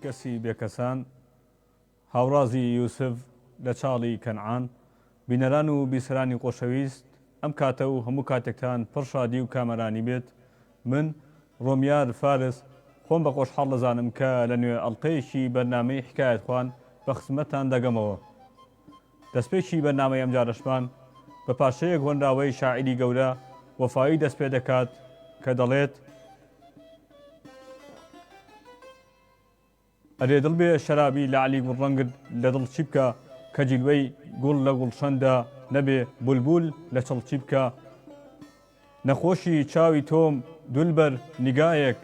کەسی بێکەسان هاوڕازی یوسف لە چاڵی کەنعان بینەران و بیسەرانی خۆشەویست ئەم کاتە و هەموو کاتێکتان پڕ شادی و کامەرانی بێت. من ڕۆمیار فارس خۆم بە خۆشحاڵ دەزانم کە لە نوێ ئەڵلقەیەکی بەرنامەی حکایەتخوان بە خزمەتتان دەگەمەوە. دەستپێکی بەرنامەی ئەم جارەشمان بە پاشەیەک هۆنراوەی شاعیری گەورە وەفایی دەست پێ دەکات کە دەڵێت: ئەرێ دڵ بێ شەرابی لە عەلی گوڵڕەنگت لە دڵ چی بکە کە جیلوەی گوڵ لە گوڵشەندا نەبێ بولبول لە چڵ چی بکە. نەخۆشی چاوی تۆم دولبەر نیگایەک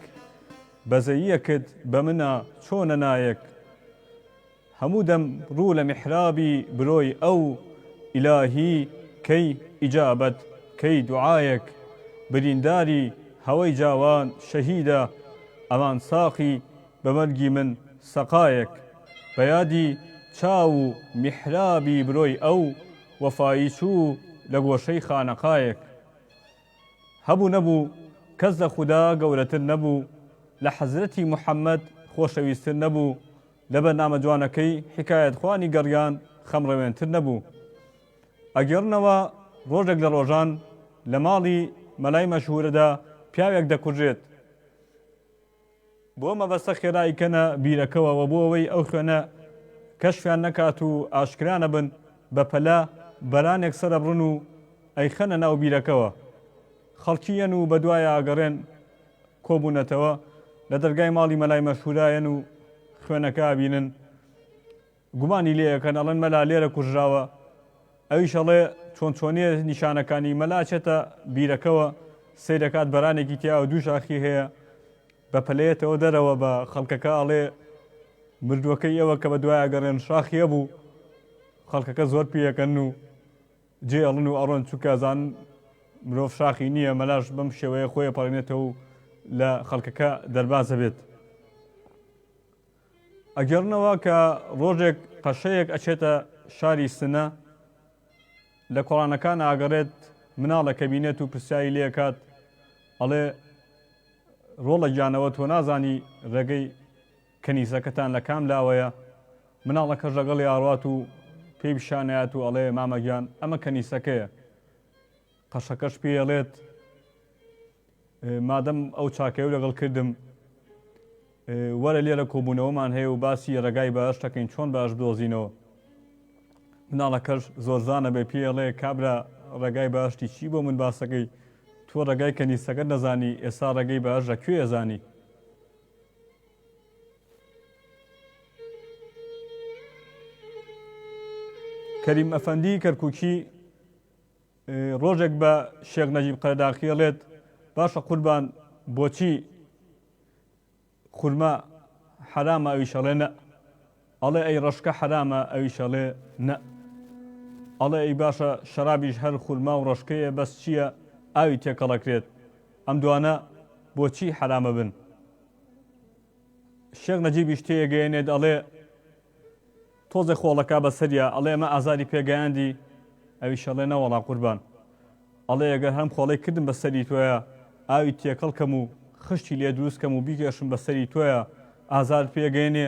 بەزەییەکت بە منە چۆنە نایەک. هەموو دەم ڕوو لە میحرابی برۆی ئەو ئیلاهی کەی ئیجابەت کەی دوعایەک. برینداری هەوەی جاوان شەهیدە ئەمان ساقی بە مەرگی من سەقایەک. بەیادی چاو و میحرابی برۆی ئەو وەفایی چوو لە گۆشەی خانەقایەک. هەبوو نەبوو کەس لە خودا گەورەتر نەبوو لە حەزرەتی موحەممەد خۆشەویستتر نەبوو لە بەرنامە جوانەکەی حکایەتخوانی گەڕیان خەمڕەوێنتر نەبوو. ئەگەڕنەوە ڕۆژێک لە ڕۆژان لە ماڵی مەلای مەشهورەدا پیاوێک دەکوژێت. بۆ مەبەستە خێرایی کەنە بیرەکەوە بۆ ئەوەی ئەو خوێنە کەشفیان نەکات و ئاشکرانە بن بە پەلا بەرانێک سەرە بڕن و ئەیخەنە ناو بیرەکەوە. خەڵکیەن و بە دوایە ئاگەڕێن کۆبوونەتەوە لە دەرگای ماڵی مەلای مەشهورایەن و خوێنەکە بینن گومانی لێەکەن ئەڵەن مەلا لێرە کوژراوە. ئەویش ئەڵێ چۆن چۆنیە نیشانەکانی مەلا چێتە بیرەکەوە سەیرەکات بەرانێکی تیا و دوو شاخی هەیە بە پەلەیەتەوە دەرەوە بە خەڵکەکە ئەڵێ مردووەکەی ئەوە کە بە دوایە گەڕێن شاخیە بوو. خەڵکەکە زۆر پێیەکەن و جێ ئەڵن و ئەڕۆن چووکەزان مرۆڤ شاخی نییە مەلاش بەم شێوەیە خۆی پەڕێنێتەوە و لە خەڵکەکە دەربازە بێت. ئەگەڕنەوە کە ڕۆژێک پەشەیەک ئەچێتە شاری سنە لە کۆڵانەکان ئاگەڕێت مناڵەکە بینێت و پرسیایی لێکات ئەڵێ ڕۆڵە گیانەوە تۆ نازانی ڕێگەی کەنیسەکەتان لە کام لاوەیە. مناڵەکەش لەگەڵی ئاڕات و پێی پیشانەیەات و ئەڵێ مامەگیان ئەمە کەنیسەکەیە. قەشەکەش پێڵێت مادەم ئەو چاکەی و لەگەڵ کردم وەرە لێرە کۆبوونەوەمان هەیە و باسی ڕێگای بەهەشتەکەین چۆن باش بدۆزینەوە. مناڵەکەش زۆرزانە بێ پێڵێ کابرا ڕێگای بەهەشتی چی بۆ من باسەکەی تۆ ڕێگای کەنیسەکە نەزانی ئێستا ڕێگەی بەهەشت لەکوێ ئەزانی. کەریم ئەفەندی کەرکووکی ڕۆژێک بە شێخ نەجیب قەرداخیڵێت باشە قوربان بۆچی خورما حرامە ئەویشەڵێ نە. ئەڵێ ئەی ڕەشکە حرامە ئەویشەڵێ نە. ئەڵێ ئەی باشە شەرابیش هەر خورما و ڕەشکەیە بەس چییە ئاوی تێکەڵەکرێت ئەم دوانە بۆچی حرامە بن. شێخ نەجیبیش تێگەیەنێت ئەڵێ تۆزێ خۆڵەکە بەسەریە ئەڵێ ئەمە ئازاری پێگەیاندی ئەویشەڵێ نەوەڵا قوربان. ئەڵێ ئەگەر هەم خۆڵی کردم بەسەری تۆیە ئاوی تێکەڵکەم و خشتی لێ دروستکەم و بیکێشم بەسەری تۆیە ئازار پێگەێنێ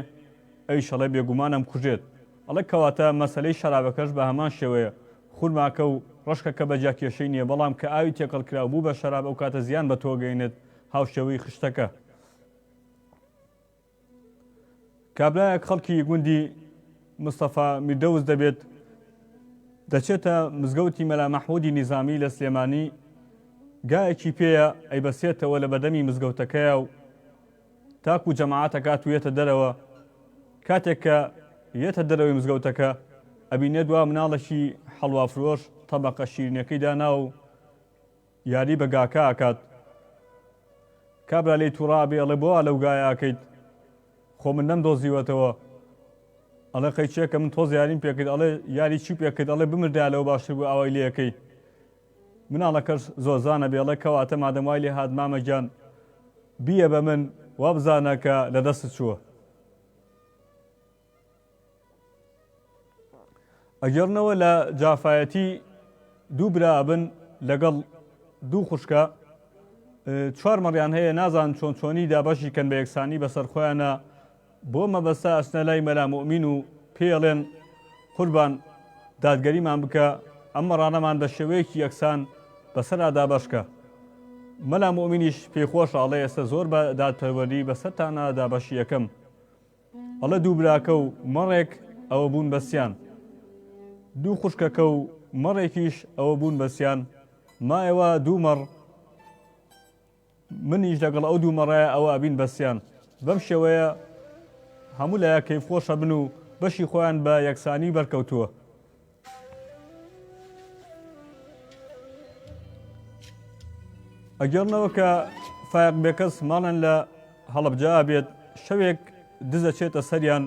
ئەویشەڵێ بێگومانم کوژێت. ئەڵێ کەواتە مەسەلەی شەرابەکەش بە هەمان شێوەیە خورماکە و ڕەشکەکە بە جاکێشەی نییە بەڵام کە ئاوی تێکەڵکرا بوو بە شەراب ئەو کاتە زیان بە تۆ گەینێت هاوشێوەی خشتەکە. کابرایەک خەڵکی گوندی مستەفا میردەوز دەبێت دەچێتە مزگەوتی مەلا مەحموودی نیزامی لە سلێمانی گایەکی پێیە ئەیبەسێتەوە لە بەدەمی مزگەوتەکەیە و تاکو جەماعەتەکات و یێتە دەرەوە. کاتێک کە یێتە دەرەوەی مزگەوتەکە ئەبینێ دوا مناڵەشی هەڵوافرۆش تەبەقە شیرینەکەی دانا و یاری بە گاکە ئاکات. کابرا لێی تووڕابێ ئەڵێ بۆ لەو گایە ئاکەیت خۆ من نەمدۆزیوەتەوە. ئەڵێ قەیچێکە من تۆز یاریم پێکرد. ئەڵێ یاری چی پێکرد؟ ئەڵێ بمردا لەوە باشتر بوو ئەوەی لێەکەی. مناڵەکەش زۆرزانە بێڵێ کەواتە مادەم وای لێ هات مامەگیان بیە بە من وا بزانە کە لە دەست چووە. ئەگەڕنەوە لە جافایەتی دوو برا بن لەگەڵ دوو خوشکە چوار مەڕیان هەیە نازان چۆن چۆنی دابەشی کەن بە یەکسانی بەسەر خۆیانە بۆ مەبەستە ئەچنە لای مەلا موئمین و پێڵێن قوربان دادگەریمان بکە، ئەم مەڕانەمان بە شێوەیەکی یەکسان بەسەرا دابەشکە. مەلا موئمینیش پێخۆشە، ئەڵێ ئێستا زۆر بە دادپەروەری بەسەرتانە دابەشی یەکەم. ئەڵە دوو براکە و مەڕێک ئەوە بوون بەسییان، دوو خوشکەکە و مەڕێکیش ئەوە بوون بەسییان، مایەوە دوو مەڕ، منیش لەگەڵ ئەو دوو مەڕەیە ئەوە ئەبین بەسییان. بەم شێوەیە هەموو لایە کەیفخۆشە بن و بەشی خۆیان بە یەکسانی بەرکەوتووە. ئەگەڕنەوە کە فایق بێکەس ماڵن لە هەڵەبجا بێت، شەوێک دزە چێتە سەریان،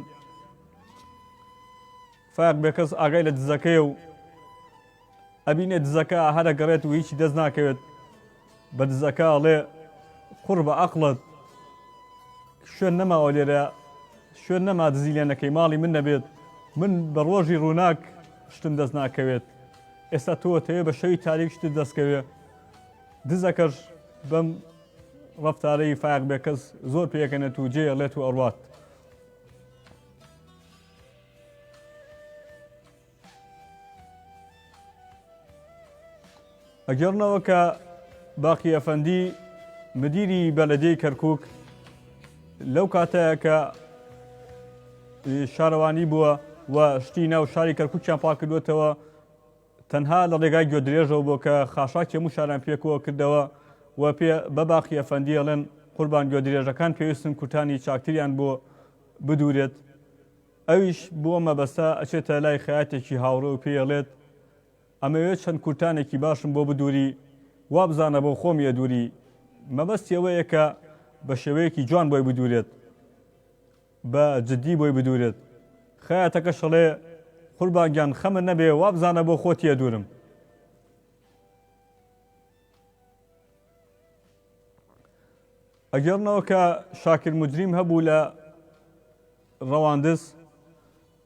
فایق بێکەس ئاگای لە دزەکەی و ئەبینێ دزەکە هەرە گەڕێت و هیچی دەست ناکەوێت. بە دزەکە ئەڵێ قوڕ بە عەقڵت، شوێن نەماوە لێرە، شوێن نەما دزی لێ نەکەی، ماڵی من نەبێت، من بە ڕۆژی ڕووناک شتم دەست ناکەوێت، ئێستا تۆ تەوێ بە شەوی تاریک شتت دەستکەوێ. دزەکەش بەم ڕەفتارەی فایق بێکەس زۆر پێکەنێت و جێڵێت و ئەڕوات. ئەگەڕنەوە کە باقی ئەفەندی مدیری بەلەدەی کەرکووک لەو کاتەیە کە شارەوانی بووە و شتی ناو شاری کەرکووکیان پاکردوێتەوە، تەنها لە ڕێگای گوێدرێژەوە بوو کە خاشاکی هەموو شاران پێکەوە کردەوە و پێ بە باقی ئەفەندی ئەڵێن قوربان گوێدرێژەکان پێویستن کورتانی چاکتریان بۆ بدورێت. ئەویش بۆ مەبەستە ئەچێتە لای خەیاتێکی هاوڕێ و پێڵێت ئەمەوێت چەند کورتانێکی باشم بۆ بدووری، وا بزانە بۆ خۆمیە دووری. مەبەستی ئەوەیە کە بە شێوەیەکی جوان بۆی بدوورێت، بە جددی بۆی بدوورێت. خەیاتەکە شەڵێ قوربان گیان خەمە نەبێ، وا بزانە بۆ خۆتیە دوورم. ئەگەڕنەوە کە شاکر مجریم هەبوو لە ڕەواندز،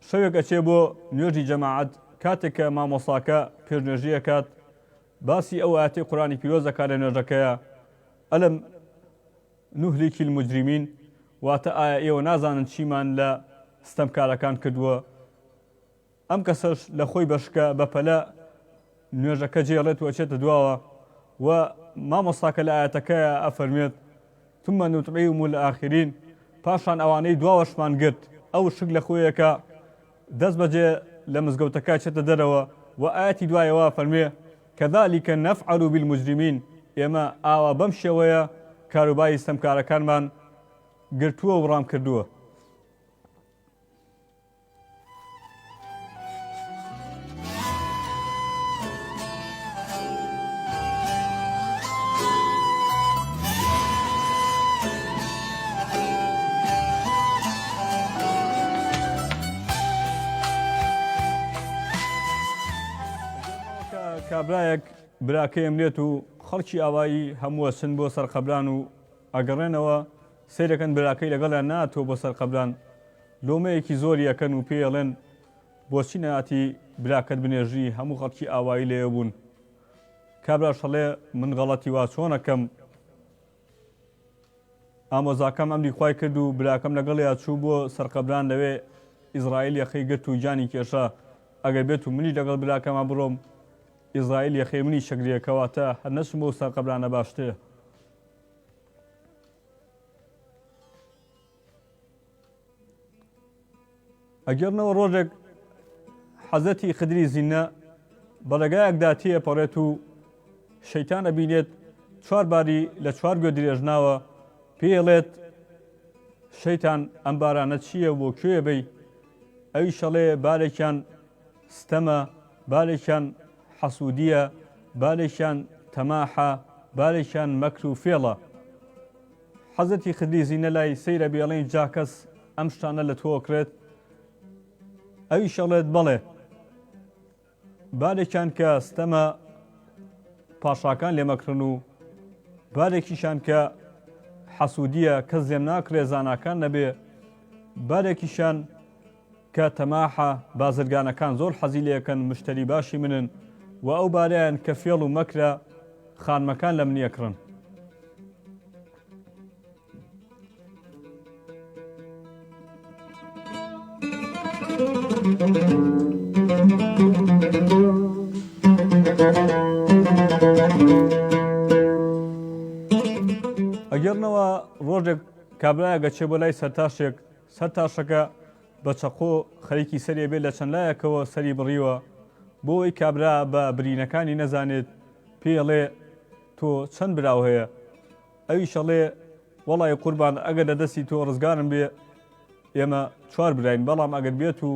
شەوێک ئەچێ بۆ نوێژی جەماعەت، کاتێک کە مامۆساکە پێشنوێژی ئەکات، باسی ئەو ئاەتی قورآنی پیرۆزەکە لە نوێژەکەیە، ئەلەم نوهلیکی المجریمین، واتە ئایا ئێوە نازانن چیمان لە ستەمکارەکان کردووە. ئەم کەسەش لە خۆی بەشکە بەپەلە نوێژەکە جێڵێت و ئەچێتە دواوە و مامۆستاکە لە ئاەتەکەیە ئەفەرمێت ثم نطعمهم الآخرین، پاشان ئەوانەی دواوەشمان گرت. ئەو شک لە خۆیەکە دەست بەجێ لە مزگەوتەکە چێتە دەرەوە و ئاەتی دوایەوە فەرمێ كذلك نفعل بالمجرمين، ئێمە ئاوا بەم شێوەیە کاروباری ستەمکارەکانمان گرتووە و ڕام کردووە. کابرایەک براکەی ئەمرێت و خەڵکی ئاوایی هەمووە سن بۆ سەرقەبران و ئەگەڕێنەوە سیرەکەن براکەی لەگەڵیان ناتۆ بۆ سەرقەبران، لۆمەیەکی زۆری ئەکەن و پێڵێن بۆچی نەهاتی براکەت بنێژی، هەموو خەڵکی ئاوایی لێ بوون. کابرا شەڵێ من غەڵەتی وا چۆنەکەم، ئامۆزاکەم ئەمری خوای کرد و براکەم لەگەڵیا چوو بۆ سەرقەبران لەوێ ئیزرائیل یەخەی گرت و جانی کێشە، ئەگەر بێت و منی لەگەڵ براکەمە بڕۆم ئیزرائیل یەخەی منی شەگرێکەواتە هەر نەچم بۆ سەرقەبرانە باشترە. ئەگەرنەوە ڕۆژێک حەزەتی خدری زینە بەڵێگایەکدا تێپەڕێت و شەیتان ئەبینێت چوار باری لە چوار گوێ درێژناوە، پێڵێت شەیتان ئەم بارانە چییە بۆ کوێ بەی؟ ئەوی شەڵێ بارێکیان ستەمە، بارێکیان حەسوودیە، بارێکیان تەماحە، بارێکیان مەکر و فێڵە. حەزەتی خدری زینە لای سەیرە بێڵێن جا کەس ئەم شتانە لە تۆ کرێت، ئەوی شەڵێت بەڵێ، بارێکیان کە ستەمە پاشاکان لێمەکردن و بارێکیشان کە حەسوودیە کەس لێم ناکرێ زاناکان نەبێ، بارێکیشان کە تەماحە بازرگانەکان زۆر حەزی لێەکەن مشتری باشی منن و ئەو بارەیان کە فێڵ و مەکرە خانمەکان لە منیەکڕن. ئەگەرنەوە ڕۆژێک کابرایە گەچێ بۆ لای سەرتاشێک سەرتاشەکە بە چەقۆ خەریکی سەرێ بێت لە چەند لایەکەوە سەری بڕیوە بۆ ئەوەی کابرا بە برینەکانی نەزانێت پێڵێ تۆ چەند براو هەیە ئەوی شەڵێ وەڵی قوربان ئەگەر لە دەستی تۆ ڕزگارم بێ ئێمە 4 براین بەڵام ئەگەر بێت و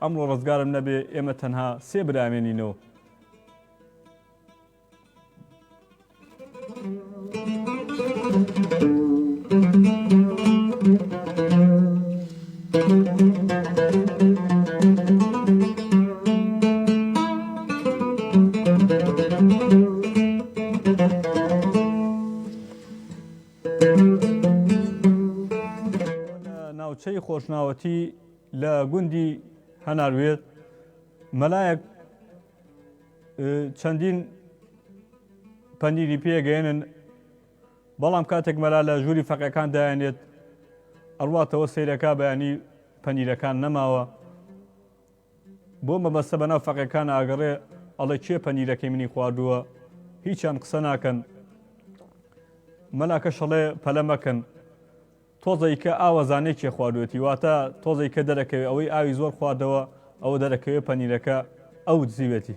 ئەمڕۆ ڕزگارم نەبێ ئێمە تەنها 3 برامێنینەوە. ناوچەی خۆشناوەتی لە گوندی هەناروێت مەلایەک چەندین پەنیری پێگەێنن بەڵام کاتێک مەلا لە ژووری فەقیەکان دایانێت ئەڕواتەوە سەیرەکە بەیانی پەنیرەکان نەماوە بۆ مەبەستە بەناو فەقیەکان ئاگەڕێ ئەڵێ کێ پەنیرەکەی منی خواردووە هیچیان قسە ناکەن مەلاکە شەڵێ پەلە مەکەن تۆزەی کە ئاوەزانەی کێ خواردوێتی واتە تۆزەی کە دەرەکەوێت ئەوەی ئاوی زۆر خواردەوە ئەوە دەرەکەوێت پەنیرەکە ئەو دزیوێتی.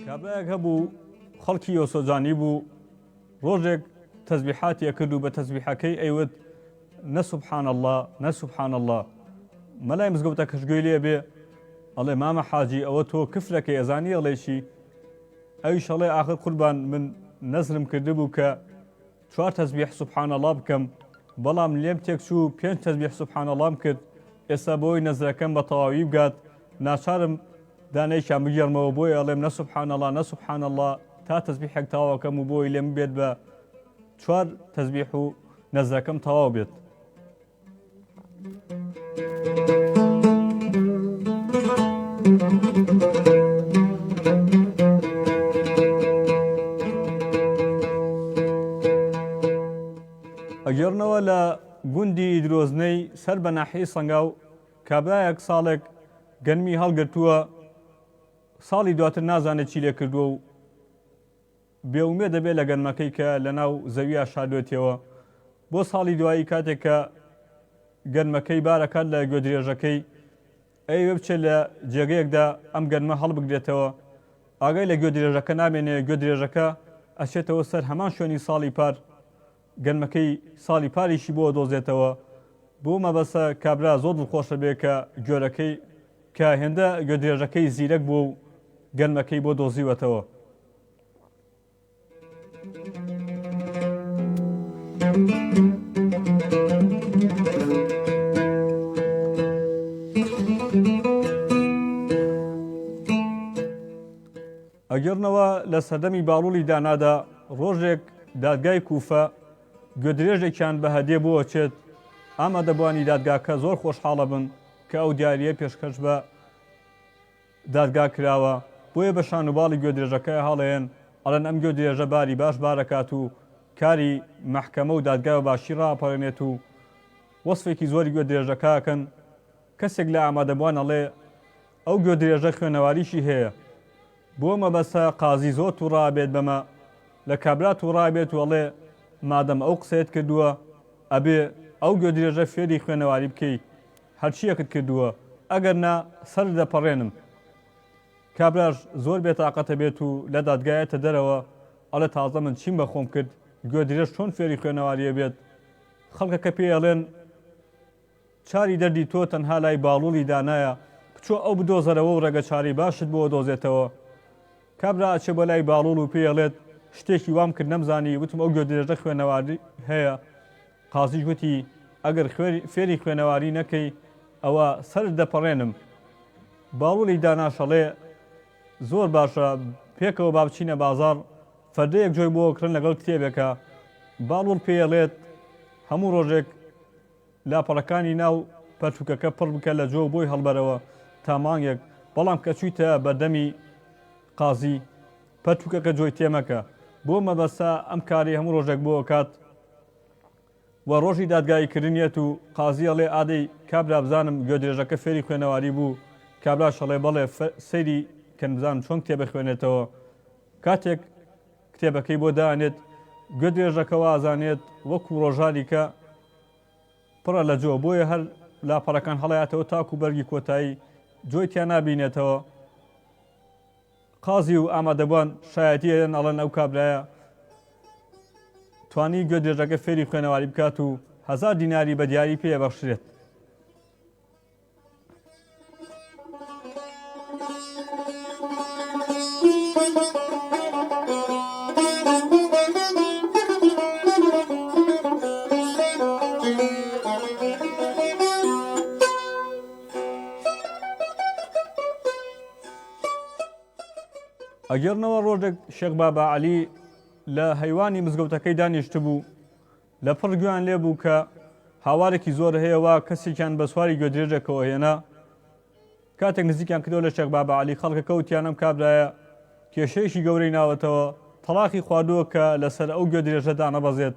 کابرایەک هەبوو خەڵکی ئۆسۆجانی بوو ڕۆژێک تەسبیحاتیە کرد و بە تەسبیحەکەی ئەیوت نەسوبحان الله نەسوبحان الله مەلای مزگەوتە کەشگوێی لێ بێ ئەڵێ مامە حاجی ئەوە تۆ کفرەکەی ئەزانی ئەڵێشی ئەوی شەڵێ ئاخر قوربان من نەزرم کردبوو کە 4 تەسبیح سوبحان الله بکەم بەڵام لێم تێک چوو 5 تەسبیح سوبحان اللهم کرد ئێستا بۆی نەزرەکەم بە تەواوی بگات ناچارم دانەیەکیان بگێڕمەوە بۆی ئەڵێم نەسوبحان الله نەسوبحان الله تا تەسبیحێک تەواوەکەم و بۆی لێم بێت بە 4 تەسبیح و نەزرەکەم تەواو بێت. ئەگەڕنەوە لە گوندی درۆزنەی سەر بە ناحیەی سەنگاو کابرایەک ساڵێک گەنمی هەڵگرتووە ساڵی دواتر نازانێت چی لێ کردووە و بێومێ دەبێت لە گەنمەکەی کە لە ناو زەویە شادوێتەوە بۆ ساڵی دوایی کاتێک کە گەنمەکەی بارەکات لە گوێدرێژەکەی ئەوێ بچێت لە جێگەیەکدا ئەم گەنمە هەڵبگرێتەوە ئاگای لە گوێدرێژەکە نامێنێ گوێدرێژەکە ئەچێتەوە سەر هەمان شوێنی ساڵی پار گەنمەکەی ساڵی پاریشی بۆ دۆزێتەوە بۆ مەبەستە کابرا زۆر دڵخۆشە بێ کە گۆرەکەی کە هێندە گوێدرێژەکەی زیرەک بوو و گەنمەکەی بۆ دۆزیوەتەوە. ئەگەڕنەوە لە سەردەمی باڵوڵی دانادا ڕۆژێک دادگای کوفە گوێدرێژێکیان بە هەدیە بۆ چێت ئامادەبوانی دادگاکە زۆر خۆشحاڵە بن کە ئەو دیاریە پێشکەش بە دادگا کراوە بۆیە بە شانوباڵی گوێدرێژەکە هەڵێن ئەڵەن ئەم گوێدرێژە باری باش بارەکات و کاری مەحکەمە و دادگا و باشی ڕاپەڕێنێت و وەسفێکی زۆری گوێدرێژەکەکەن کەسێک لە ئامادەبوان ئەڵێ ئەو گوێدرێژە خوێنەواریشی هەیە بۆ مەبەستە قازی زۆر تووڕابێت بەمە لە کابرا تووڕابێت و ئەڵێ مادەم ئەو قسەیەت کردووە ئەبێ ئەو گوێدرێژە فێری خوێنەواری بکەی هەرچیەکت کردووە ئەگەر نا سەر دەپەڕێنم. کابراش زۆر بێتاقەتە بێت و لە دادگایەتە دەرەوە ئەڵێ تازە من چیم بە خۆم کرد گوێدرێژ چۆن فێری خوێنەواریە بێت خەڵکەکە پێ ئەڵێن چاری دەردی تۆ تەنها لای باڵوڵی دانایە بچۆ ئەو بدۆزەرەوە و ڕێگە چاری باشت بۆ دۆزێتەوە. کابرا ئەچێ بە لای باڵوڵ و پێ ئەڵێت شتێکی وام کرد نەمزانی وتم ئەو گوێدرێژە خوێنەواری هەیە قازیش وتی ئەگەر فێری خوێنەواری نەکەی ئەوە سەر دەپەڕێنم باڵوڵی داناشەڵێ زۆر باشە پێکەوە با بچینە بازار فەردەیەک جۆی بۆ کڕن لەگەڵ کتێبێکە باڵوڵ پێڵێت هەموو ڕۆژێک لاپەڕەکانی ناو پەرچووکەکە پڕ بکە لە جۆ بۆی هەڵبەرەوە تا مانگێک بەڵام کە چوویتە بەردەمی قازی پەرچووکەکە جۆی تێمەکە بۆ مەبەستا ئەم کاری هەموو ڕۆژێک بۆ کات و ڕۆژی دادگاییکردنیەت و قازی ئەڵێ ئادەی کابرا بزانم گوێ درێژەکە فێری خوێنەواری بوو کابرا شەڵێ بەڵێ سەیری کەن بزانم چۆن کتێبە خوێنێتەوە کاتێک کتێبەکەی بۆ دانێت گوێ درێژەکەەوە ئازانێت وەکو ڕۆژانی کە پڕە لە جۆ بۆیە هەر لاپەڕەکان هەڵایەتەوە تاکو بەرگی کۆتایی جۆی تیان نابینێتەوە قازی و ئامادەبووان شایەتیەن ئەڵەن ئەو کابرایە توانی گوێ درێژەکە فێری خوێنەواری بکات و 1000 دیناری بە دیاری پێ بەخشرێت ئەگەرنەوە ڕۆژێک شێخ بابا عەلی لە هەیوانی مزگەوتەکەی دانیشت بوو لە پڕ گویان لێ بوو کە هاوارێکی زۆر هەیەەوە کەسێکیان بە سواری گوێدرێژێکەوە هێنا کاتێک نزیکیان کردەوە لە شێخ بابا عەلی خەڵکەکە وتیان ئەم کابرایە کێشەیەکی گەورەی ناوەتەوە تەلاقی خواردووە کە لەسەر ئەو گوێدرێژەدا نەبەزێت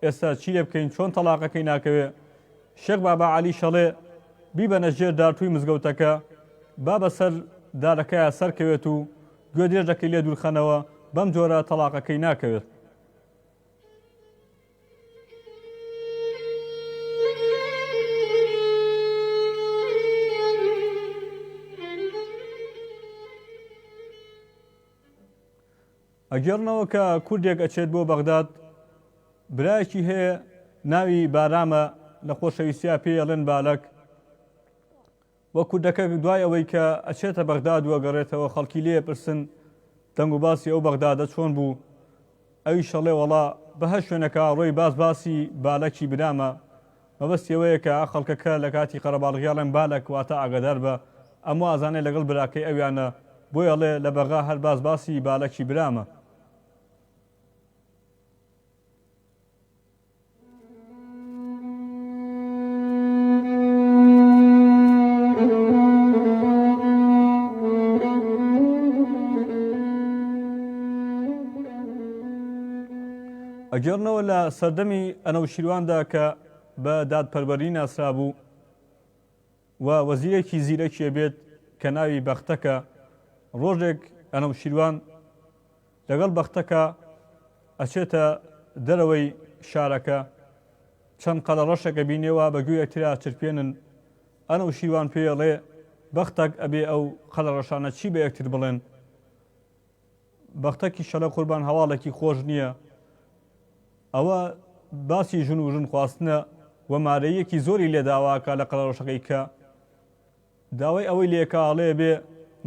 ئێستا چی لێ بکەین چۆن تەلاقەکەی ناکەوێ شێخ بابا عەلی شەڵێ بیبەنە ژێر دارتووی مزگەوتەکە با بەسەر دارەکەیە سەرکەوێت و گوێ درێژەکەی لێ دوورخەنەوە بەم جۆرە تەلاقەکەی ناکەوێت ئەگەڕنەوە کە کوردێک ئەچێت بۆ بەغداد برایەکی هەیە ناوی بارامە لە خۆشەویستیا پێی ئەڵێن بالەک وە کوردەکە دوای ئەوەی کە ئەچێتە بەغداد وەگەڕێتەوە خەڵکی لێ پرسن دەنگ و باسی ئەو بەغدادە چۆن بوو ئەوی شەڵێ وەڵا بەهە شوێنەکە ڕۆی باسی بالەکی برامە مەبەستیەوەیە کە خەڵکەکە لە کاتی قەرەباڵغیاڵێن بالەک واتە ئاگادار بە ئەموو ئازانێ لەگەڵ براکەی ئەویانە بۆی ئەڵێ لە بەغا هەر باسی بالەکی برامە ئەگەڕنەوە لە سەردەمی ئەنەوشیرواندا کە بە دادپەروەری ناسرا بوو و وەزیرێکی زیرەکیە بێت کە ناوی بەختەکە ڕۆژێک ئەنەوشیروان لەگەڵ بەختەکە ئەچێتە دەرەوەی شارەکە چەند قەلە ڕەشێکە بینێەوە بەگوێ یەکترا چرپێنن ئەنەوشیروان پێڵێ بەختەک ئەبێ ئەو قەلە ڕەشانە چی بە یەکتر بڵێن بەختەکی شەلە قوربان هەواڵێکی خۆش نییە ئەوە باسی ژن و ژن خواستنە و مارەیەکی زۆری لێداواکە لە قەڵەڕەشەکەی کە داوای ئەوەی لێکە ئاڵێ بێ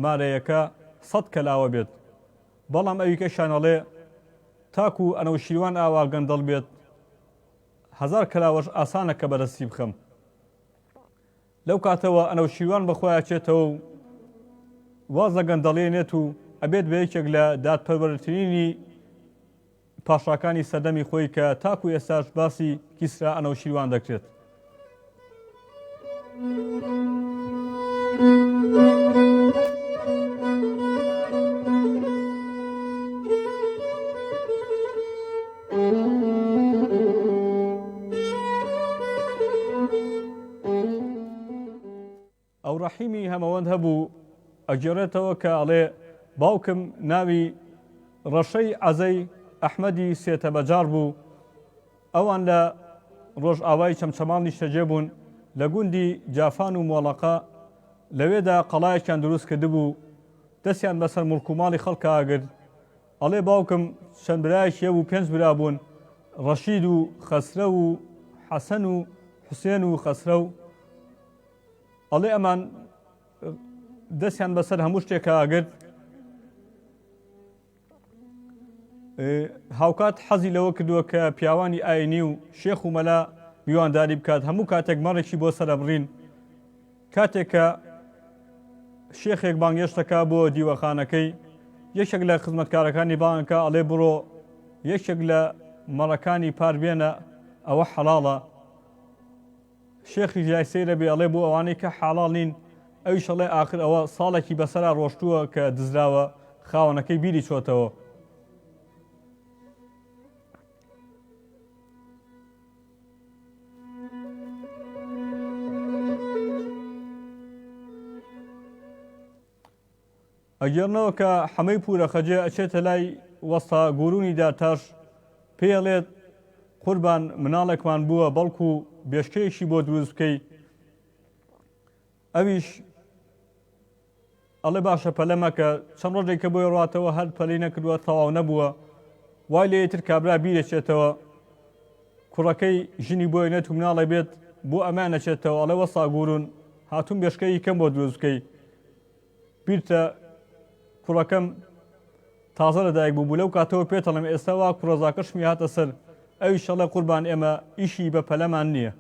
مارەیەکە 100 کەلاوە بێت بەڵام ئەویکە شانەڵێ تاکو ئەنەوشیروان ئاوا گەندەڵ بێت 1000 کەلاوەش ئاسانە کە بەدەستی بخەم لەو کاتەوە ئەنەوشیروان بەخۆیان چێتەوە و وازە گەندەڵێنێت و ئەبێت بە یەکێک لە دادپەروەرترینی پاشاکانی سەردەمی خۆی کە تاکو ئێستاش باسی کیسرا ئەنەوشیروان دەکرێت ئەو ڕەحیمی هەمەوەند هەبوو ئەگێڕێتەوە کە ئەڵێ باوکم ناوی ڕەشەی عەزەی ئەحمەدی سێتە بەجار بوو ئەوان لە ڕۆژ ئاوای چەمچەماڵی شەجێ بوون لە گوندی جافان و مۆڵەقە لەوێدا قەڵایەکیان دروست کردبوو دەستیان بەسەر مڵک و ماڵی خەڵکە ئاگرت ئەڵێ باوکم چەند برایەکی بوو 5 برا بوون ڕەشید و خەسرە و حەسەن و حوسێن و خەسرە و ئەڵێ ئەمان دەستیان بەسەر هەموو شتێکە ئاگرت هاوکات حەزی لەوە کردووە کە پیاوانی ئاینی و شێخ و مەلا میوانداری بکات هەموو کاتێک مەڕێکی بۆ سەرە بڕین کاتێکە شێخێک بانگێشتەکە بۆ دیوەخانەکەی، یەکێک لە خزمەتکارەکانی بانگەکە ئەڵێ بڕۆ یەکێک لە مەڕەکانی پار بێنە، ئەوە حەڵاڵە. شێخی ژای سەیرە بێ ئەڵێ بۆ ئەوانەی کە حەڵاڵ نین، ئەویش ئەڵێ ئاخر ئەوە ساڵێکی بەسەرا ڕۆشتووە کە دزراوە، خاوەنەکەی بیری چۆتەوە. ئەگەرنەوە کە حەمەی پورە خەجێ ئەچێتە لای وەستا گورونی دارتاش، پێڵێت قوربان مناڵێکمان بووە بەڵکو بێشکەیەشی بۆ دروست بکەی. ئەویش ئەڵێ باشە پەلەمە کە چەند ڕۆژێک کە بۆی ڕاتەوە هەر پەلەی نەکردووە، تەواو نەبووە، وای لێتر کابرا بیرێکێتەوە، کوڕەکەی ژنی بۆی نێت و مناڵێ بێت بۆ ئەمان نەچێتەوە، ئەڵێ وەستا گورون هاتوون بێشکەی کەم بۆ دروست بکەی. بیرتە کوڕەکەم تازە لەدایک بوو لەو کاتەوە پێتەڵم ئێستا وا کوڕەزاکەشمی هاتە سەر، ئەویش ئەڵێ قوربان ئێمە ئیشی بە پەلەمان نییە.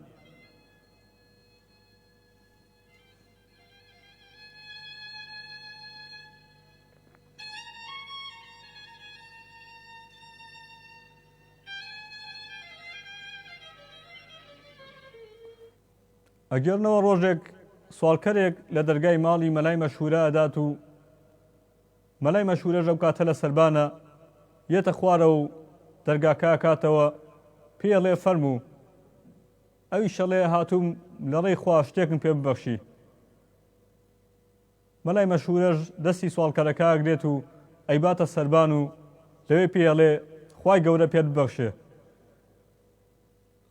ئەگەرنەوە ڕۆژێک سوالکەرێک لە دەرگای ماڵی مەلای مەشهورە ئەدات و مەلای مەشهورەش ئەو کاتە لە سەربانە، یێتە خوارە و دەرگاکە کاتەوە، پێڵێ فەرموو، ئەوی شەڵێ هاتووم لە ڕێی خوا شتێکم پێ ببەخشی. مەلای مەشهورەش دەستی سوالکەرەکە ئەگرێت و ئەیباتە سەربان و لەوێ پێڵێ خوای گەورە پێت ببەخشێ.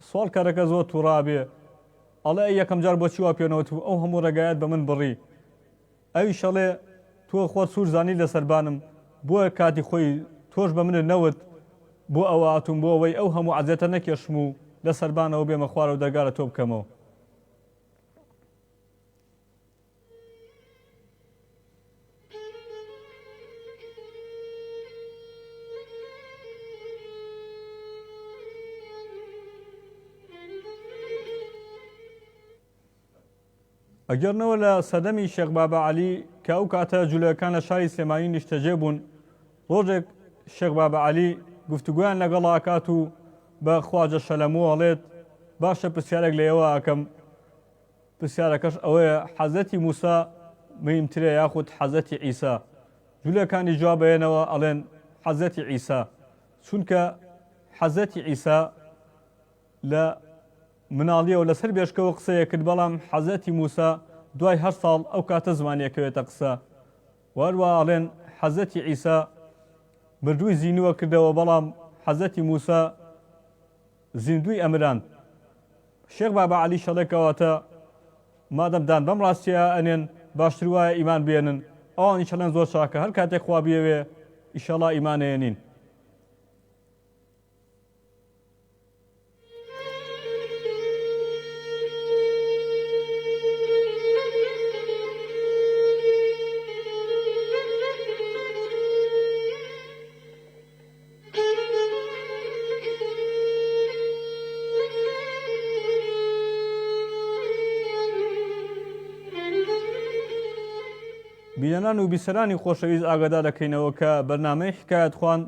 سوالکەرەکە زۆر تووڕابێ، ئەڵێ ئەی یەکەم جار بۆچی وا پێنەوەت و ئەو هەموو ڕێگایەت بە من بڕی. ئەوی شەڵێ تۆ خۆت سوور زانی لە سەربانم، بۆیە کاتی خۆی تۆش بە منت نەوت، بۆ ئەوە هاتووم بۆ ئەوەی ئەو هەموو عەزیەتە نەکێشم و لە سەربانەوە بێمە خوارە و دەرگا لە تۆ بکەمەوە. ئەگەرنەوە لە سەردەمی شێخ بابا عەلی کە ئەو کاتە جولەکان لە شاری سلێمانی نیشتەجێ بوون، ڕۆژێک شێخ بابا عەلی گفتوگویان لەگەڵ ئاکات و بە خواجە شەلەموو ئەڵێت باشە پرسیارێک لێەوە ئەکەم. پرسیارەکەش ئەوەیە حەزەتی موسا مهمترە یاخود حەزەتی عیسا؟ جولەکانی جواب بێنەوە ئەڵێن حەزەتی عیسا، چونکە حەزەتی عیسا لە مناڵیە و لەسەر بێشکەوە قسەیە کرد، بەڵام حەزەتی موسا دوای 8 ساڵ ئەو کاتە زمانیەکەوێتە قسە. وەروە ئەڵێن حەزەتی عیسا بردووی زینووە کردەوە، بەڵام حەزەتی موسا زیندوی ئەمران. شێخ بابا عەلی شەڵێکەوەتە مادەمدان بەم ڕاستیە ئەنێن باشتر وایە ئیمان بێنن، ئەوانی چەڵێن زۆر چاکە، هەر کاتێک خوا بیەوێ ئیشەڵا ئیمانەیەنین. بیەنان و بیسەرانی خۆشەویست ئاگادار دەکەینەوە کە بەرنامەی حکایەت خوان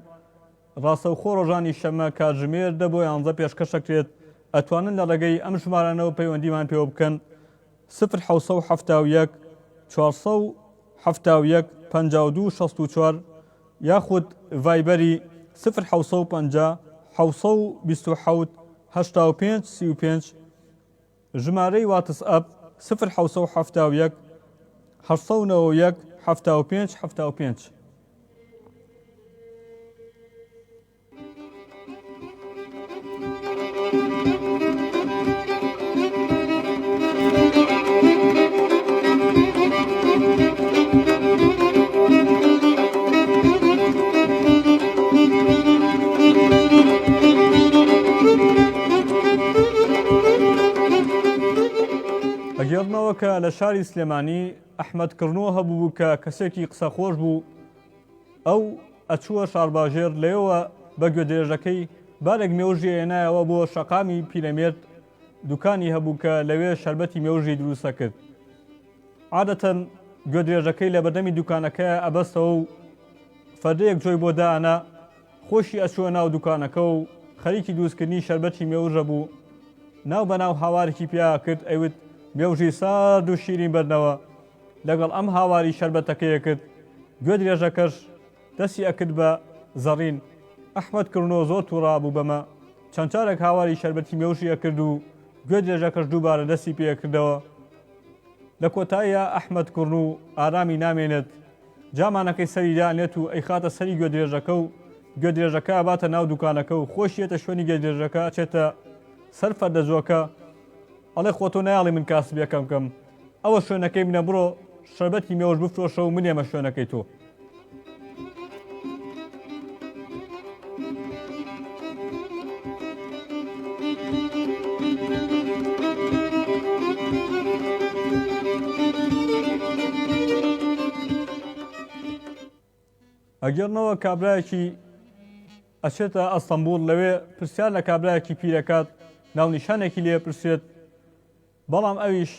ڕاستەوخۆ ڕۆژانی شەمە کاتژمێر 10 بۆ 11 پێشکەشەکرێت. ئەتوانن لە ڕێگەی ئەم ژمارانەوە پەیوەندیمان پێوە بکەن 0771 471 52 64 یاخود ڤایبەری 0750 727 85 35 ژمارەی واتسئەپ 0771 891 75 75. ئەگەڕنەوە کە لە شاری سلێمانی ئەحمەد کڕنەوە هەبوو کە کەسێکی قسە خۆش بوو، ئەو ئەچووە شارباژێر، لەوە بە گوێدرێژەکەی بارێک مێوژی هێنایەوە بۆ شەقامی پیرەمێرد، دوکانی هەبوو کە لەوێ شەربەتی مێوژی دروستە کرد. عادەتەن گوێ درێژەکەی لە بەردەمی دوکانەکە ئەبەستەوە و فەردەیەک جۆی بۆ دانا خۆشی ئەچووە ناو دوکانەکە و خەریکی دروستکردنی شەربەتی مێوژە بوو ناو بەناو هاوارێکی پیا کرد ئەیوت مێوژی سارد و شیرین بەرنەوە لەگەڵ ئەم هاواری شەربەتەکەیە کرد گوێ درێژەکەش دەستی ئەکرد بە زەڕین ئەحمەد کردنەوە زۆر تووڕا بوو بەمە چەند جارێک هاواری شەربەتی مێوژی ئەکرد و گوێ درێژەکەش دووبارە دەستی پێکردەوە لە کۆتاییە ئەحمەد کوڕن و ئارامی نامێنێت جامانەکەی سەری دانێت و ئەی خاتە سەری گوێ درێژەکە و گوێ درێژەکە باتە ناو دوکانەکە و خۆشیێتە شوێنی گوێ درێژەکە چێتە سەر فەردەجۆکە ئەڵێ خۆتۆ نایاڵی من کاسبیەکەم کەم ئەوە شوێنەکەی منە بڕۆ شەربەتی مێوەش بفرۆشە و منێمە شوێنەکەی تۆ ئەگەرنەوە کابرایەکی ئەچێتە ئەستەمبوڵ لەوێ پرسیار لە کابرایەکی پیرەکات ناونیشانێکی لێ پرسێت بەڵام ئەویش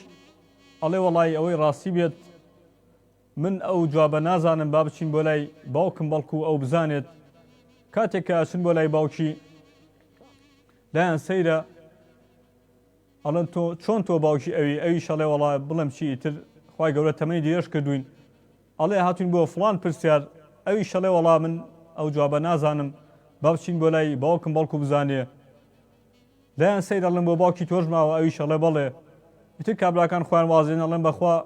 ئەڵێ وەڵی ئەوەی ڕاستی بێت من ئەو جوابە نازانم با بچین بۆ لای باوکم بەڵکو ئەو بزانێت کاتێککە ئەچن بۆ لای باوکی لایەن سەیرە ئەڵەن تۆ چۆن تۆ باوکی ئەوی شەڵێ وەڵا بڵم چی ئیتر خی گەورە تەمەنی درێژ کردوین ئەڵێ هاتوین بۆ فڵان پرسیار ئەوی شەڵێ وەڵا من ئەو جوابە نازانم با بچین بۆ لای باوکم بەڵکو بزانێ لایەن سەیر ئەڵم بۆ باوکی تۆش ماوە ئەوی شەڵێ بەڵێ ئیتر کابراکان خۆیان وازێن ئەڵێن بەخوا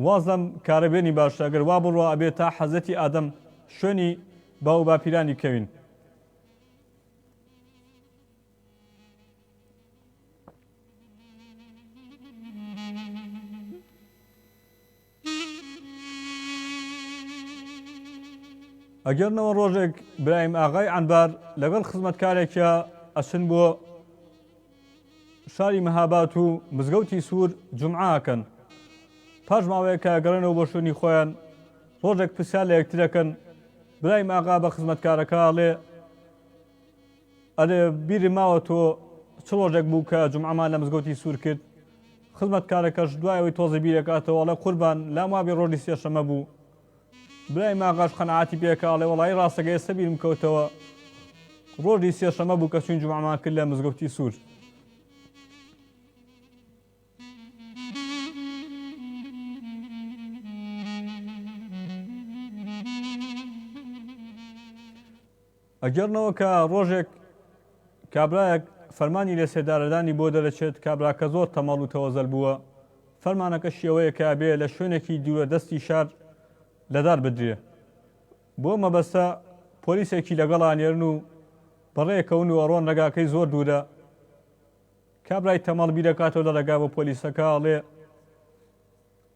وازم کارەبێنی باشە ئەگەر وا بڕوە ئەبێت تا حەزەتی ئادەم شوێنی باو باپیرانی کەوین ئەگەرنەوە ڕۆژێک برایم ئاغای عەنبار لەگەڵ خزمەتکارێکە ئەچن بۆ شاری مەهابات و مزگەوتی سوور جومعاکەن پاش ماوەیەکە گەڕێنەوە بۆ شوێنی خۆیان ڕۆژێک پرسیار لە یەکترەکەن برایم ئاغا بە خزمەتکارەکە ئەڵێ بیرم ماوە تۆ چ ڕۆژێک بوو کە جومعەمان لە مزگەوتی سوور کرد خزمەتکارەکەش دوایەوەی تۆزە بیرەکاتەوە ئەڵێ قوربان لام وابێ ڕۆژی سێشەمە بوو برایم ئاغاش قەنەعاتی پێکە ئەڵێ وەڵی ڕاستەکە ئێستا بیرم کەوتەوە ڕۆژی سێشەمە بوو کە چوین جومعەمان کرد لە مزگەوتی سوور ئەگەرنەوە کە ڕۆژێک کابرایەک فەرمانی لە سێدارەدانی بۆ دەرەچێت کابراکە زۆر تەمەڵ و تەوەزەل بووە فەرمانەکە شێوەیە کە بێ لە شوێنێکی دوورە دەستی شار لەدار بدرێ بۆ مەبەستە پۆلیسێکی لەگەڵانێرن و بەڕێکەون و ئەڕۆن ڕێگاکەی زۆر دوورە کابرای تەمەڵ بیرەکاتەوە لە ڕێگا بە پۆلیسەکە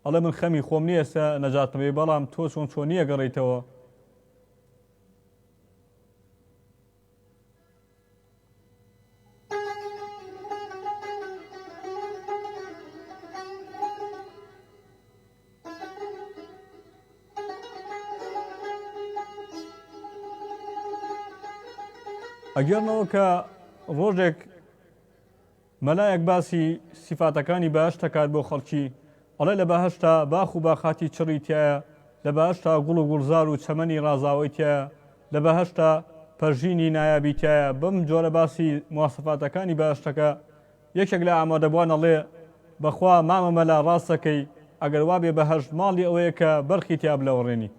ئەڵێ من خەمی خۆم نییە ئێستا نەجاتمەوێ بەڵام تۆ چۆن نییە گەڕێیتەوە ئەگەرنەوە کە ڕۆژێک مەلایەک باسی سیفاتەکانی بەهەشت دەکات بۆ خەڵکی ئەڵێ لە بەهەشتا باخ و باخاتی چڕی تایە لە بەهەشتا گوڵ و گوڵزار و چەمەنی ڕازاوی تایە لە بەهەشتا پەرژینی نایابی تایە بەم جۆرە باسی مواسفاتەکانی بەهەشتەکە یەکێک لە ئامادەبووان ئەڵێ بەخوا مامە مەلا ڕاستەکەی ئەگەر وابێ بەهەشت ماڵی ئەوەیە کە بەرخی تیا بلەوڕێنی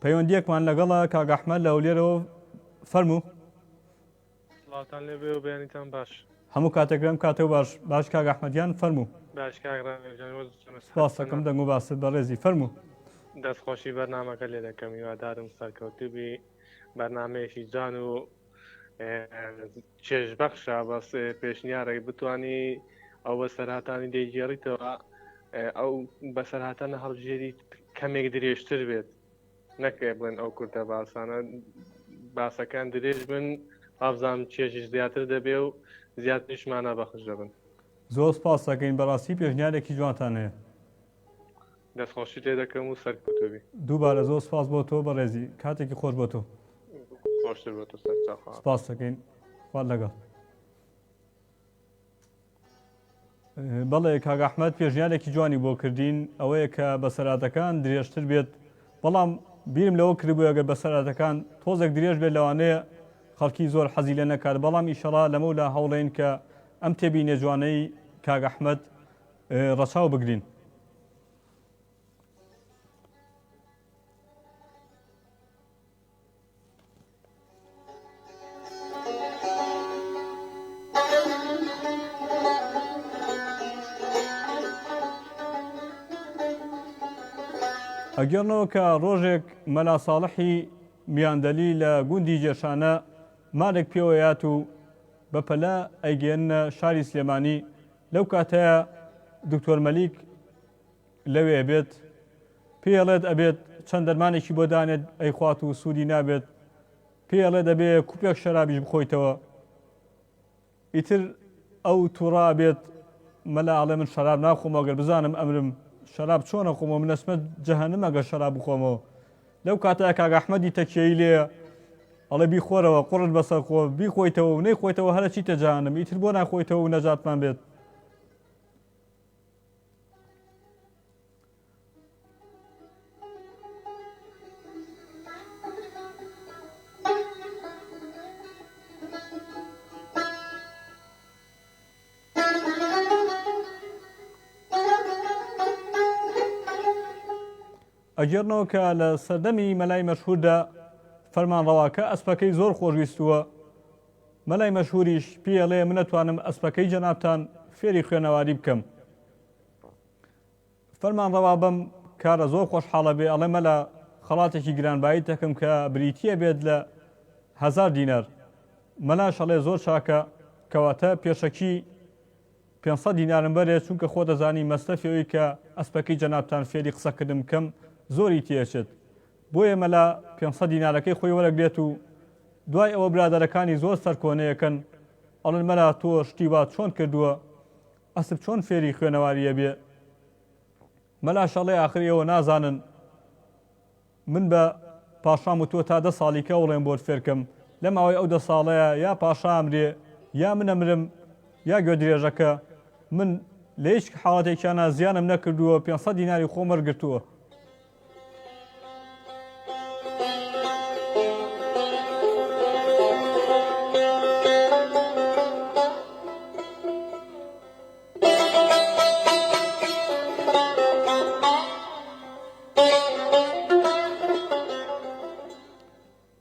پەیوەندیەکمان لەگەڵە کاک ئەحمەد لە ئەولێرەوە فەرموو وڵاتان لێ بێ و بەیانیتان باش هەموو کاتێکرم کاتەوە باش کاک ئەحمەدیان فەرموو باش سپاس دەکەم دەنگ و باست بەڕێزی فەرموو دەستخۆشی بەرنامەکە لێ دەکەم هیوادارم سەرکەوتوبی بەرنامەیەکی جوان و چێژبەخشە بەس پێشنیارێک بتوانی ئەو بەسەرهاتانی دەیگێڕیتەوە ئەو بەسەرهاتانە هەڵبژێری کەمێک درێژتر بێت نەکێ بڵێن ئەو کورتە باسانە باسەکان درێژ بن ئافزام چێژی زیاتر دەبێ و زیاتریشمانە بەخش دەبن زۆر سپاس دەکەین بەڕاستی پێشنیارێکی جوانتان هەیە دەستخۆشی لێ دەکەم و سەرکەوتوبی دووبارە زۆر سپاس بۆ تۆ بەڕێزی کاتێکی خۆش بۆ تۆ خۆشتر بۆ تۆ سەرچاو سپاس دەکەین خوارد لەگەڵ بەڵێ کاک ئەحمەد پێشنیارێکی جوانی بۆ کردین ئەوەیە کە بەسەراتەکان درێژتر بێت بەڵام بیرم لەوە کردبوو ئەگەر بەسەراتەکان تۆزێک درێژ بێت لەوانەیە خەڵکی زۆر حەزی لێ نەکات بەڵام ئیشەڵا لەمەولا هەوڵێن کە ئەم تێبینە جوانەی کاک ئەحمەد ڕەچاو بگرین. ئەگەرنەوە کە ڕۆژێک مەلا ساڵحی میاندەلی لە گوندی جێشانە مارێک پێوەیات و بەپەلا ئەیگەێنە شاری سلێمانی لەو کاتەیە دکتۆر مەلیک لەوێ بێت پێڵێت ئەبێت چەند دەرمانێکی بۆ دانێت ئەیخوات و سوودی نابێت پێڵێت دەبێ کوپێک شەرابیش بخۆیتەوە ئیتر ئەو تووڕا بێت مەلا ئەڵێ من شەراب ناخۆم ئەگەر بزانم ئەمرم شەراب چۆنە خۆمەوە من ئەسمە جەهەنەم ئەگەر شەراب بخۆمەوە لەو کاتەیە کاک ئەحمەدی تەکیەی لێ ئەڵێ بیخۆرەوە قوڕت بەسەر خۆ بیخۆیتەوە و نەیخۆیتەوە هەرە چیتە جەهەنەم ئیتر بۆ ناخۆیتەوە و نەجاتمان بێت. ئەگەرنەوە کە لە سەردەمی مەلای مەشهوردا فەرمانڕەواکە ئەسپەکەی زۆر خۆشویستووە مەلای مەشهوریش پێڵێ من نەتوانم ئەسپەکەی جەنابتان فێری خوێنەواری بکەم. فەرمانڕەوا بەم کارە زۆر خۆشحاڵە بێ ئەڵێ مەلا خەڵاتێکی گرانبایی دەکەم کە بریتیە بێت لە 1000 دینار مەلاش ئەڵێ زۆر چاکە کەواتە پێشەکی 500 دینارم بەرێ چونکە خۆ دەزانی مەستەفەوەی کە ئەسپەکەی جەنابتان فێری قسەکردم بکەم زۆری تێچێت بۆیە مەلا 500 دینارەکەی خۆی وەرەگرێت و دوای ئەوە برادەرەکانی زۆر سەرکۆنەیەکەن ئەڵێن مەلا تۆ شتی وا چۆن کردووە ئەسب چۆن فێری خوێنەواریە بێ مەلاش ئەڵێ ئاخر ئێوە نازانن من بە پاشام و تۆ تا 10 ساڵی کە وڵێم بۆ فێرکەم لە ماوەی ئەو 10 ساڵەیە یا پاشا ئەمرێ یا من ئەمرم یا گوێ درێژەکە من لە هیچ حاڵەتێکیانە زیانم نەکردووە 500 دیناری خۆم وەرگرتووە.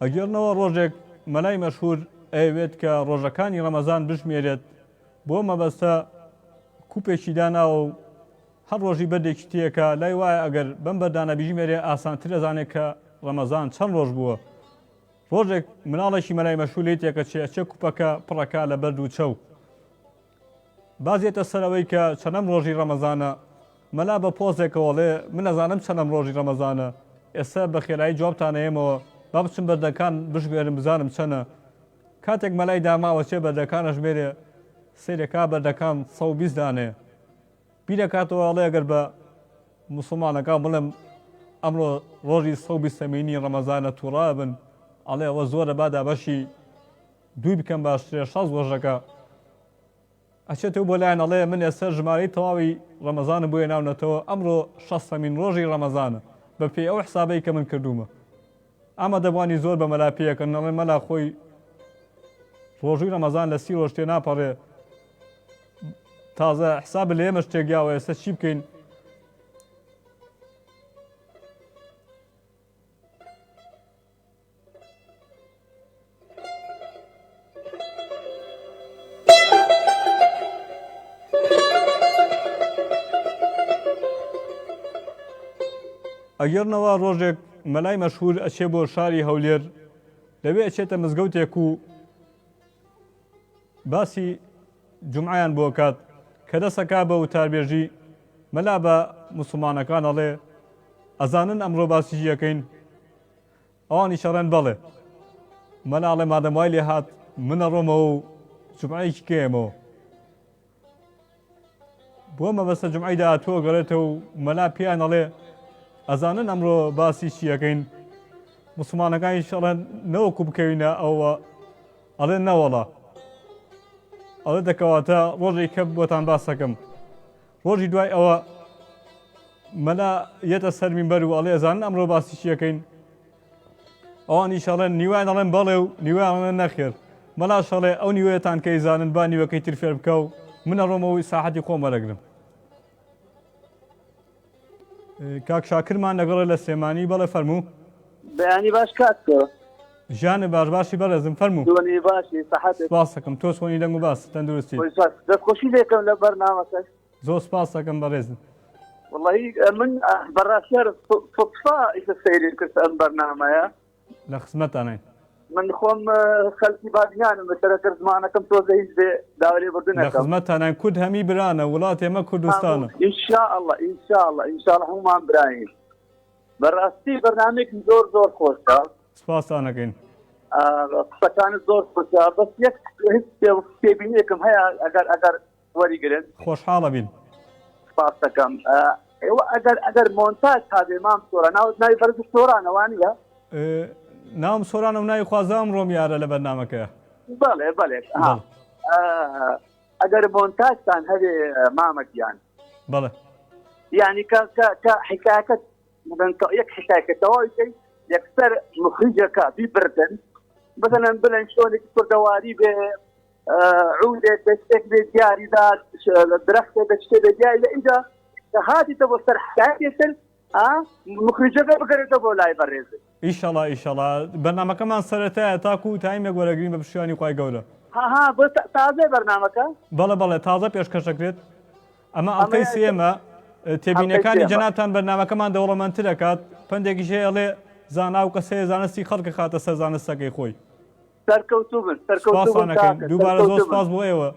ئەگەرنەوە ڕۆژێک مەلای مەشهور ئەوێت کە ڕۆژەکانی ڕەمەزان بژمێرێت بۆ مەبەستە کوپێکی داناوە و هەر ڕۆژی بەردێکی تێکە لای وایە ئەگەر بەم بەردانە بیژمێرێ ئاسانتر دەزانێت کە ڕەمەزان چەند ڕۆژ بووە ڕۆژێک مناڵێکی مەلای مەشهور لێ تێکە چێ کوپەکە پڕەکە لە بەرد و چەو بازێتە سەرەوەی کە چەندەم ڕۆژی ڕەمەزانە مەلا بە پۆزێکەوەڵێ من نەزانم چەندەم ڕۆژی ڕەمەزانە ئێستا بە خێرایی جوابتانەیەمەوە با بچم بەردەکان بژمێرم بزانم چەنە کاتێک مەلای داماوە چێ بەردەکانە ژمێرێ سیرێکا بەردەکان 120 دانێ بیرەکاتەوە ئەڵێ ئەگەر بە موسڵمانەکان بڵێم ئەمڕۆ ڕۆژی 120مینی ڕەمەزانە تووڕا بن ئەڵێ ئەوە زۆرە بادا بەشی دوی بکەم باشترێ 6 ڕۆژەکە ئەچێتەوە بۆ لایەن ئەڵێ من ئێستا ژمارەی تەواوی ڕەمەزانە بۆیە ناونەتەوە ئەمڕۆ 60مین ڕۆژی ڕەمەزانە بە پێی ئەو حسابەی کە من کردومە ئەمە دەبوانی زۆر بە مەلا پێەکەن ئەڵێ مەلا خۆی ڕۆژووی ڕەمەزان لە 30 ڕۆژ تێ ناپەڕێ تازە حساب لە ئێمە شتێکیاوە ئێستا چی بکەین ئەگەرنەوە ڕۆژێک مەلای مەشهور ئەچێ بۆ شاری هەولێر لەوێ ئەچێتە مزگەوتێک و باسی جومعیان بۆ کات کە دەسەکا بە وتاربێژی مەلا بە موسڵمانەکان ئەڵێ ئەزانن ئەمڕۆ باسی یەکەین ئەوانی شەڕێن بەڵێ مەلا ئەڵێ مادەم وای لێ هات منە ڕۆمەوە و جومعەیەکی کێمەوە بۆ مەبەستە جومعەی داهاتووە گەڕێتەوە و مەلا پێیان ئەڵێ ئەزانن ئەمڕۆ باسی چیەکەین موسڵمانەکانی شەڕێن نەوەکو بکەوینە ئەوە ئەڵێ نەوەڵە ئەڵێ دەکەواتە ڕۆژێک کە بۆتان باس دەکەم ڕۆژی دوای ئەوە مەلا یەتە سەر مینبەر و ئەڵێ ئەزانن ئەمڕۆ باسی چیەکەین ئەوان ئیشەڵێن نیوان دەڵێن بەڵێ و نیوان دەڵێن نەخێر مەلا شەڵێ ئەو نیوەیەتان کە ئیزانن با نیوەکەی تر فێر بکە و منە ڕۆمەوەی ساحەتی خۆم وەرەگرم کاک شاکرمان لەگەڵە لە سلێمانی بەڵێ فەرموو بەیانی باش کاتکە ژیانە باشی بەڕێزم فەرموو دووەنی باشی سەحەت سپاس دەکەم تۆ سۆنی دەنگ و باس تەندروستی دەستخۆشی لێکم لە بەرنامەکەش زۆر سپاس دەکەم بەڕێزم والله من بەڕاستیار صدفا ئیشە سەیری کرد ئەم بەرنامەیە لە خزمەتانین من خۆم خەڵکی بادیانم بەسەرەکە زمانەکەم تۆزە هیچ بێ داوای لە بردنەکەم خزمەتانان کورد هەمی برانە وڵات ئێمە کوردستانە ئینشاءالله ئینشاءالله ئینشاءالله هەمومان براین بەڕاستی بەرنامێکی زۆر خۆشە سپاسانەکەین قسەکانت زۆر خۆشە بەس یەک هیچ پێبینیەکم هەیە ئەگەر وەریگرن خۆشحاڵە بین سپاس دەکەم ئێوە ئەگەر مۆنتاژ هابێ مام سۆرە ناوی بەرز سۆرانەوانیە ناوم سۆرانە و ناوی خوازام ڕۆمیارە لە بەرنامەکەیە بەڵێ ئەگەر مۆنتاژتان هەبێ مامەکیان بەڵێ یعنی کە حکایەکەت یەک حکایەکەتەوەی یەکسەر مخریجەکە بیبردن مثلا بڵێن شۆنێکی کوردەواری بێ عودێک دەستێک بێ دیاریدار درەختێک دەشتێ بێ دیاری لە ئینجا کە هاتیتە بۆ سەر حکایەتێتر مخریجەکە بگەرێتە بۆ لای بەڕێزێ ئیشەڵا ئیشەڵا بەرنامەکەمان سەرەتایە تاکو و تایمێک وەرەگرین بە پشتیوانی خوای گەورە بۆ تازە بەرنامەکە بەڵێ تازە پێشکەشەکرێت ئەمە ئەڵقەی سێمە تێبینەکانی جەنابتان بەرنامەکەمان دەوڵەمەندتر دەکات پندێکیش هەیە ئەڵێ زانا و کەسەیە زانستی خەڵکە خاتە سەر زانستەکەی خۆی سەرکەوتوو بن سپاسانەکەین دووبارە زۆر سپاس بۆ ئێوە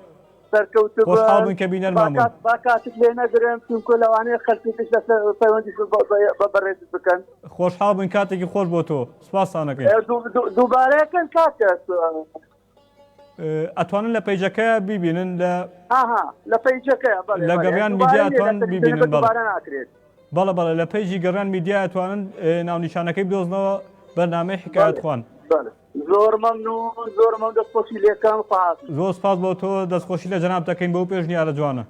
خۆشحاڵ بن کە بینەرمان بوون با کاتت لێ نەگرم چونکە لەوانەیە خەڵکیش لەسەر پەیوەندی بە بەڕێزت بکەن خۆشحاڵ بن کاتێکی خۆش بۆ تۆ سپاسانەکەین دووبارەیەکەن کاتە ئەتوانن لە پەیجەکە بیبینن لە پەیجەکەیە لە گەڕیان میدیا ئەتوان بیبینن بەڵێ لە پەیجی گەڕیان میدیا ئەتوانن ناونیشانەکەی بدۆزنەوە بەرنامەی حکایەت خوان زۆر مەمنون دەستخۆشی لێکەم زۆر سپاس بۆ تۆ دەستخۆشی لە جەناب دەکەین بەو پێشنیارە جوانە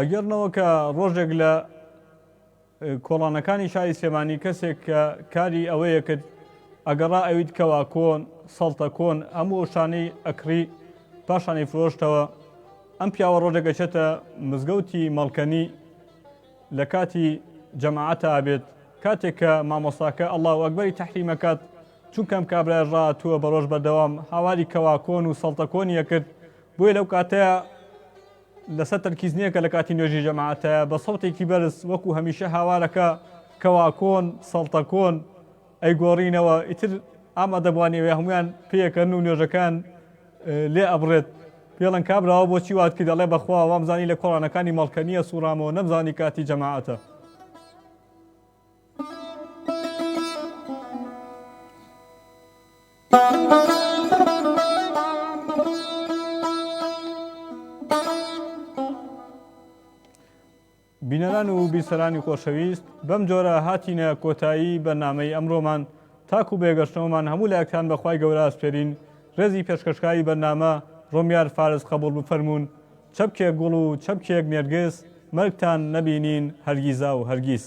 ئەگەرنەوە کە ڕۆژێک لە کۆڵانەکانی شاری سلێمانی کەسێک کە کاری ئەوەیە کرد ئەگەڕا ئەویت کەوا کۆن سەڵتە کۆن هەموو شانەی ئەکری پاشانی فرۆشتەوە ئەم پیاوە ڕۆژێک گەچێتە مزگەوتی مەڵکەنی لە کاتی جەماعەتە ئابێت کاتێک کە مامۆستاکە ئەڵڵاهو ئەکبەری تەحریمەکات چونکەم کابرای ڕاتووە بەڕۆژ بەردەوام هاواری کەوا کۆن و سەڵتە کۆنیە کرد بۆیە لەو کاتەیە لەسەر تەرکیز نییە کە لە کاتی نوێژی جەماعەتەیە بە سەڵتێکی بەرز وەکو هەمیشە هاوارەکە کەوا کۆن سەڵتە کۆن ئەیگۆڕینەوە ئیتر ئامادەبوانیەوە هەمویان پێیەکەن و نوێژەکان لێ ئەبڕێت پێڵەن کابراوە بۆچی وات کرد دەڵێ بەخوا وامزانی لە کۆڵانەکانی مەڵکەنیە سوورامەوە نەمزانی کاتی جەماعەتە بینەران و بیسەرانی خۆشەویست بەم جۆرە هاتینە کۆتایی بەرنامەی ئەمڕۆمان تاکو بێگەشتنەوەمان هەموو لایەکتان بەخوای گەورە ئەسپێرین ڕێزی پێشکەشکاری بەرنامە ڕۆمیار فارس قبول بفەرمونون چەپکێک گوڵ و چەپکێک نێرگس مەرگتان نەبینین هەرگیزا و هەرگیز